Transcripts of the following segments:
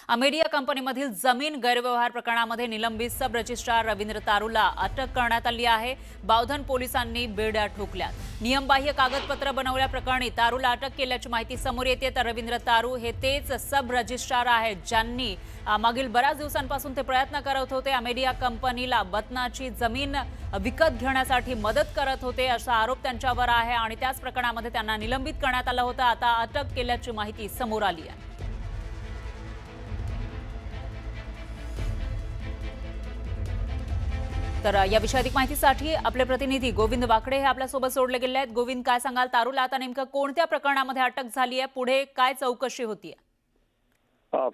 अमेडिया कंपनीमधील जमीन गैरव्यवहार प्रकरणामध्ये निलंबित सब रजिस्ट्रार रवींद्र तारूला अटक करण्यात आली आहे। बावधन पोलिसांनी बेड्या ठोकल्या। नियमबाह्य कागदपत्र बनवल्याप्रकरणी तारूला अटक केल्याची माहिती समोर येते। तर रवींद्र तारू हे तेच सब रजिस्ट्रार आहेत ज्यांनी मागील बऱ्याच दिवसांपासून ते प्रयत्न करत होते अमेडिया कंपनीला बदनाची जमीन विकत घेण्यासाठी मदत करत होते असा आरोप त्यांच्यावर आहे आणि त्याच प्रकरणामध्ये त्यांना निलंबित करण्यात आलं होतं। आता अटक केल्याची माहिती समोर आली आहे। तर या विषयी अधिक माहितीसाठी आपले प्रतिनिधी गोविंद वाकडे हे आपल्या सोबत जोडले गेले आहेत। गोविंद, काय सांगाल, तारूला आता नेमकं कोणत्या प्रकरणामध्ये अटक झाली आहे, पुढे काय चौकशी होतीये?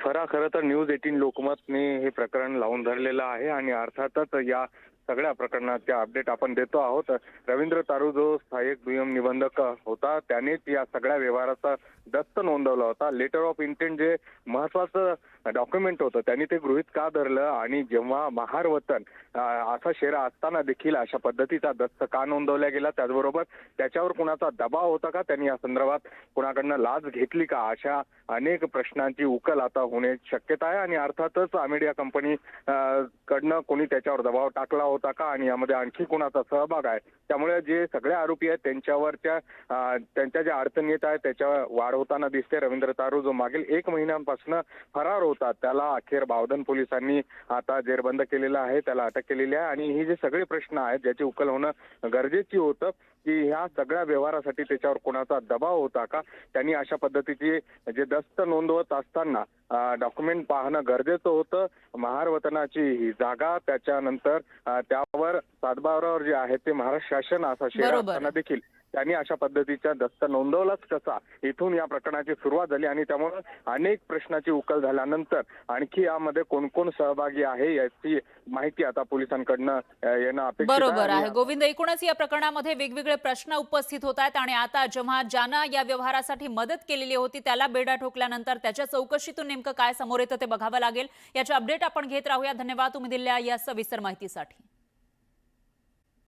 खरं तर न्यूज 18 लोकमतने हे प्रकरण लावून धरलेलं आहे आणि अर्थातच या सगळ्या प्रकरणाचे अपडेट आपण देतो आहोत। रवींद्र तारू जो सहाय्यक दुय्यम निबंधक होता त्यानेच या सगळ्या व्यवहाराचा दस्त नोंदवला होता। लेटर ऑफ इंटेंट जे महत्वाचं डॉक्युमेंट होतं त्यांनी ते गृहीत का धरलं आणि जेव्हा महार वतन असा शेरा असताना देखील अशा पद्धतीचा दस्त का नोंदवला गेला, त्याचबरोबर त्याच्यावर कुणाचा दबाव होता का, त्यांनी या संदर्भात कुणाकडनं लाच घेतली का, अशा अनेक प्रश्नांची उकल आता होण्याची शक्यता आहे। आणि अर्थातच अमेडिया कंपनी कडनं कोणी त्याच्यावर दबाव टाकला होता का आणि यामध्ये आणखी कोणाचा सहभाग आहे, त्यामुळे जे सगळे आरोपी आहेत त्यांच्या ज्या अडचणी येत आहेत त्याच्या वाढ होताना दिसते। रवींद्र तारू जो मागील 1 महिन्यापासून फरार होता त्याला अखेर बावधन पोलिसांनी आता जेरबंद केलेला आहे, त्याला अटक केलेली आहे। आणि हे जे सगळे प्रश्न आहेत ज्याची उकल होणं गरजेची होतं की ह्या सगळ्या व्यवहारासाठी त्याच्यावर कोणाचा दबाव होता का, त्यांनी अशा पद्धतीची जे दस्त नोंदवत असताना डॉक्युमेंट पाहणं गरजेचं होतं। महार वतनाची ही जागा, त्याच्यानंतर त्यावर सातबारावर जे आहे ते महाराष्ट्र शासन असा शेरा असताना देखील त्यांनी अशा पद्धतीचा दस्त नोंदवलाच कसा, इथून या प्रकरणाची सुरुवात झाली। आणि त्यामुळे अनेक प्रश्नाची उकल झाल्यानंतर आणखी यामध्ये कोण कोण सहभागी आहे याची माहिती आता पोलिसांकडनं येणं अपेक्षित आहे। बरोबर आहे गोविंद, एकूणच या प्रकरणामध्ये वेगवेगळे प्रश्न उपस्थित होत आहेत आणि आता जेव्हा ज्यानं या व्यवहारासाठी मदत केलेली होती त्याला बेड्या ठोकल्यानंतर त्याच्या चौकशीतून नेमकं काय समोर येतं ते बघावं लागेल। याचे अपडेट आपण घेत राहूया। धन्यवाद तुम्ही दिलेल्या या सविस्तर माहितीसाठी।